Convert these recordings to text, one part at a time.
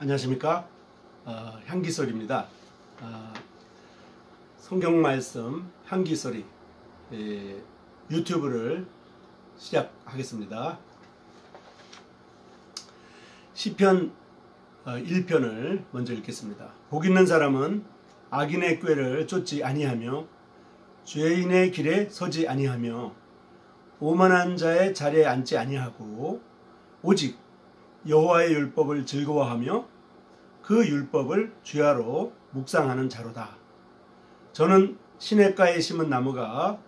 안녕하십니까. 향기소리입니다. 성경말씀 향기소리 유튜브를 시작하겠습니다. 시편 1편을 먼저 읽겠습니다. 복 있는 사람은 악인의 꾀를 쫓지 아니하며 죄인의 길에 서지 아니하며 오만한 자의 자리에 앉지 아니하고 오직 여호와의 율법을 즐거워하며 그 율법을 주야로 묵상하는 자로다. 저는 시냇가에 심은 나무가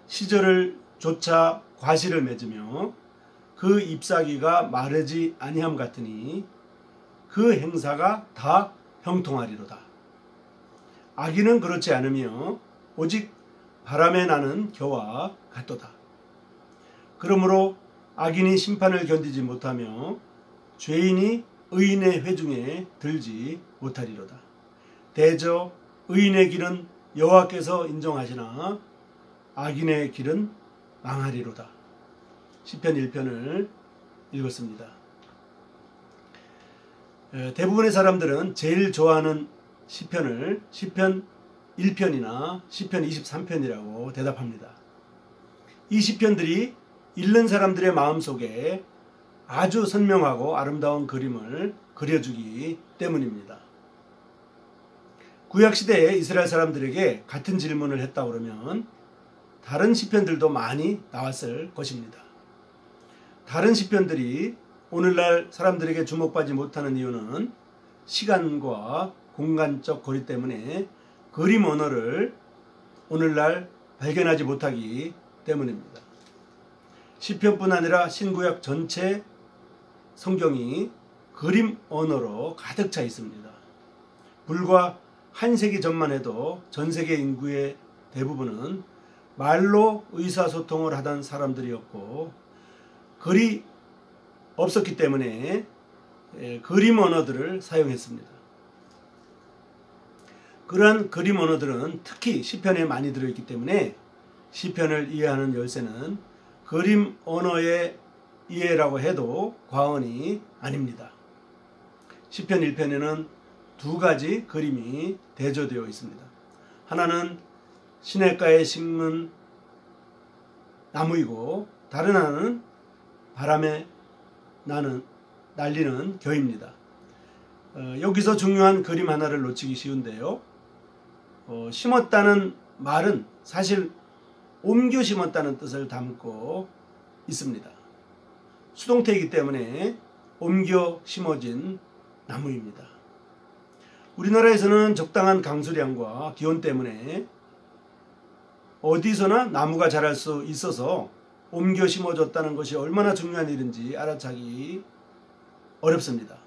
시절을 조차 과실을 맺으며 그 잎사귀가 마르지 아니함 같으니 그 행사가 다 형통하리로다. 악인은 그렇지 않으며 오직 바람에 나는 겨와 같도다. 그러므로 악인이 심판을 견디지 못하며 죄인이 의인의 회중에 들지 못하리로다. 대저 의인의 길은 여호와께서 인정하시나 악인의 길은 망하리로다. 시편 1편을 읽었습니다. 대부분의 사람들은 제일 좋아하는 시편을 시편 1편이나 시편 23편이라고 대답합니다. 이 시편들이 읽는 사람들의 마음속에 아주 선명하고 아름다운 그림을 그려주기 때문입니다. 구약시대에 이스라엘 사람들에게 같은 질문을 했다 그러면 다른 시편들도 많이 나왔을 것입니다. 다른 시편들이 오늘날 사람들에게 주목받지 못하는 이유는 시간과 공간적 거리 때문에 그림 언어를 오늘날 발견하지 못하기 때문입니다. 시편뿐 아니라 신구약 전체 성경이 그림 언어로 가득 차 있습니다. 불과 한 세기 전만 해도 전 세계 인구의 대부분은 말로 의사소통을 하던 사람들이었고 글이 없었기 때문에 그림 언어들을 사용했습니다. 그러한 그림 언어들은 특히 시편에 많이 들어있기 때문에 시편을 이해하는 열쇠는 그림 언어의 이해라고 해도 과언이 아닙니다. 시편 1편에는 두 가지 그림이 대조되어 있습니다. 하나는 시냇가에 심은 나무이고 다른 하나는 바람에 날리는 겨입니다. 여기서 중요한 그림 하나를 놓치기 쉬운데요. 심었다는 말은 사실 옮겨 심었다는 뜻을 담고 있습니다. 수동태이기 때문에 옮겨 심어진 나무입니다. 우리나라에서는 적당한 강수량과 기온 때문에 어디서나 나무가 자랄 수 있어서 옮겨 심어졌다는 것이 얼마나 중요한 일인지 알아차기 어렵습니다.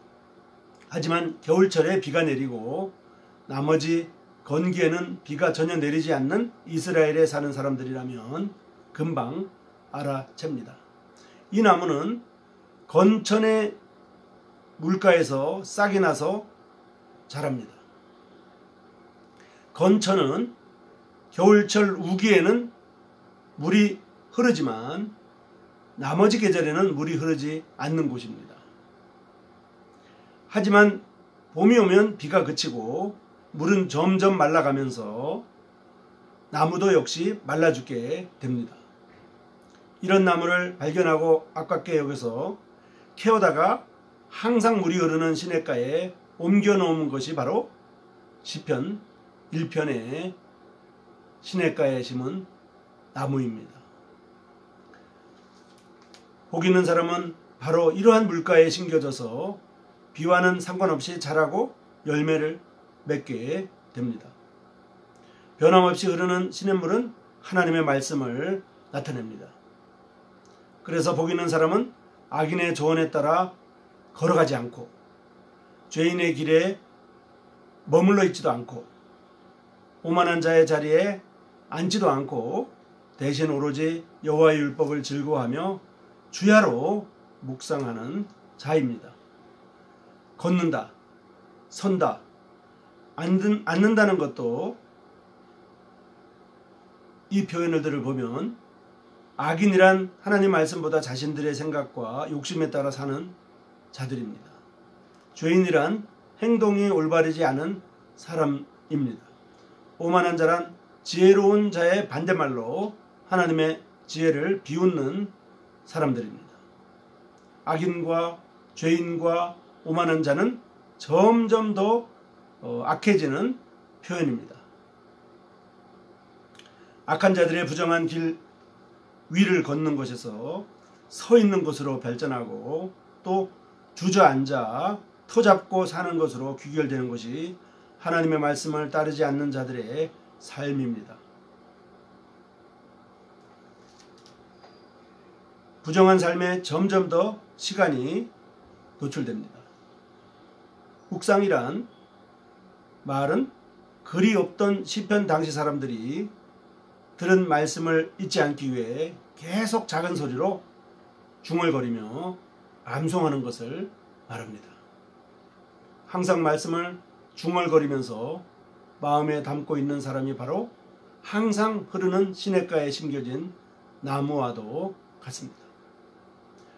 하지만 겨울철에 비가 내리고 나머지 건기에는 비가 전혀 내리지 않는 이스라엘에 사는 사람들이라면 금방 알아챕니다. 이 나무는 건천의 물가에서 싹이 나서 자랍니다. 건천은 겨울철 우기에는 물이 흐르지만 나머지 계절에는 물이 흐르지 않는 곳입니다. 하지만 봄이 오면 비가 그치고 물은 점점 말라가면서 나무도 역시 말라 죽게 됩니다. 이런 나무를 발견하고 아깝게 여겨서 캐오다가 항상 물이 흐르는 시냇가에 옮겨 놓은 것이 바로 시편 1편의 시냇가에 심은 나무입니다. 복 있는 사람은 바로 이러한 물가에 심겨져서 비와는 상관없이 자라고 열매를 맺게 됩니다. 변함없이 흐르는 시냇물은 하나님의 말씀을 나타냅니다. 그래서 복 있는 사람은 악인의 조언에 따라 걸어가지 않고 죄인의 길에 머물러 있지도 않고 오만한 자의 자리에 앉지도 않고 대신 오로지 여호와의 율법을 즐거워하며 주야로 묵상하는 자입니다. 걷는다, 선다, 앉는다는 것도 이 표현들을 보면 악인이란 하나님 말씀보다 자신들의 생각과 욕심에 따라 사는 자들입니다. 죄인이란 행동이 올바르지 않은 사람입니다. 오만한 자란 지혜로운 자의 반대말로 하나님의 지혜를 비웃는 사람들입니다. 악인과 죄인과 오만한 자는 점점 더 악해지는 표현입니다. 악한 자들의 부정한 길 위를 걷는 곳에서 서 있는 곳으로 발전하고 또 주저앉아 터잡고 사는 것으로 귀결되는 것이 하나님의 말씀을 따르지 않는 자들의 삶입니다. 부정한 삶에 점점 더 시간이 노출됩니다. 묵상이란 말은 글이 없던 시편 당시 사람들이 들은 말씀을 잊지 않기 위해 계속 작은 소리로 중얼거리며 암송하는 것을 말합니다. 항상 말씀을 중얼거리면서 마음에 담고 있는 사람이 바로 항상 흐르는 시냇가에 심겨진 나무와도 같습니다.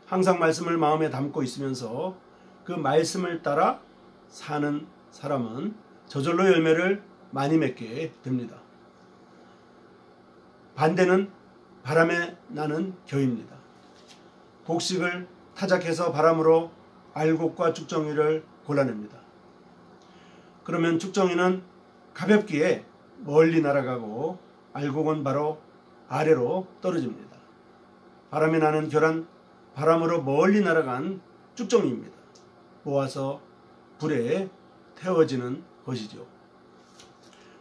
항상 말씀을 마음에 담고 있으면서 그 말씀을 따라 사는 사람은 저절로 열매를 많이 맺게 됩니다. 반대는 바람에 나는 겨입니다. 곡식을 타작해서 바람으로 알곡과 쭉정이를 골라냅니다. 그러면 쭉정이는 가볍기에 멀리 날아가고 알곡은 바로 아래로 떨어집니다. 바람에 나는 결은 바람으로 멀리 날아간 쭉정이입니다. 모아서 불에 태워지는 것이죠.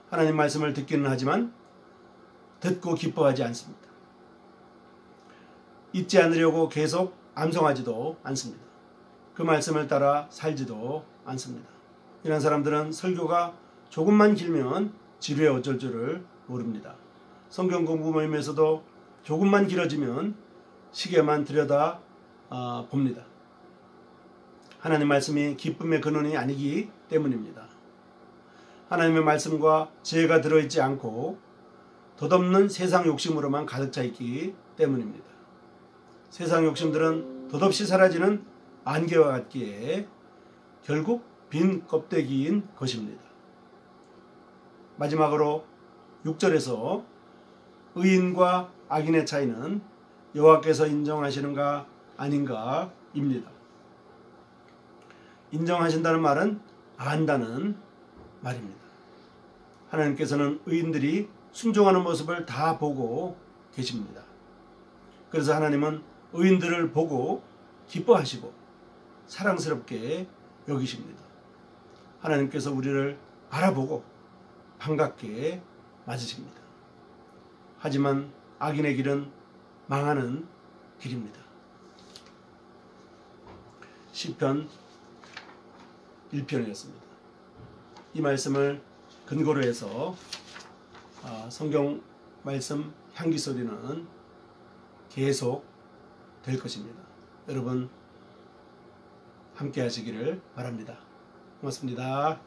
하나님 말씀을 듣기는 하지만 듣고 기뻐하지 않습니다. 잊지 않으려고 계속 암송하지도 않습니다. 그 말씀을 따라 살지도 않습니다. 이런 사람들은 설교가 조금만 길면 지루해 어쩔 줄을 모릅니다. 성경 공부 모임에서도 조금만 길어지면 시계만 들여다 봅니다. 하나님 말씀이 기쁨의 근원이 아니기 때문입니다. 하나님의 말씀과 지혜가 들어있지 않고 덧없는 세상 욕심으로만 가득 차 있기 때문입니다. 세상 욕심들은 덧없이 사라지는 안개와 같기에 결국 빈 껍데기인 것입니다. 마지막으로 6절에서 의인과 악인의 차이는 여호와께서 인정하시는가 아닌가입니다. 인정하신다는 말은 안다는 말입니다. 하나님께서는 의인들이 순종하는 모습을 다 보고 계십니다. 그래서 하나님은 의인들을 보고 기뻐하시고 사랑스럽게 여기십니다. 하나님께서 우리를 바라보고 반갑게 맞으십니다. 하지만 악인의 길은 망하는 길입니다. 시편 1편이었습니다. 이 말씀을 근거로 해서 성경 말씀 향기 소리는 계속 될 것입니다. 여러분 함께 하시기를 바랍니다. 고맙습니다.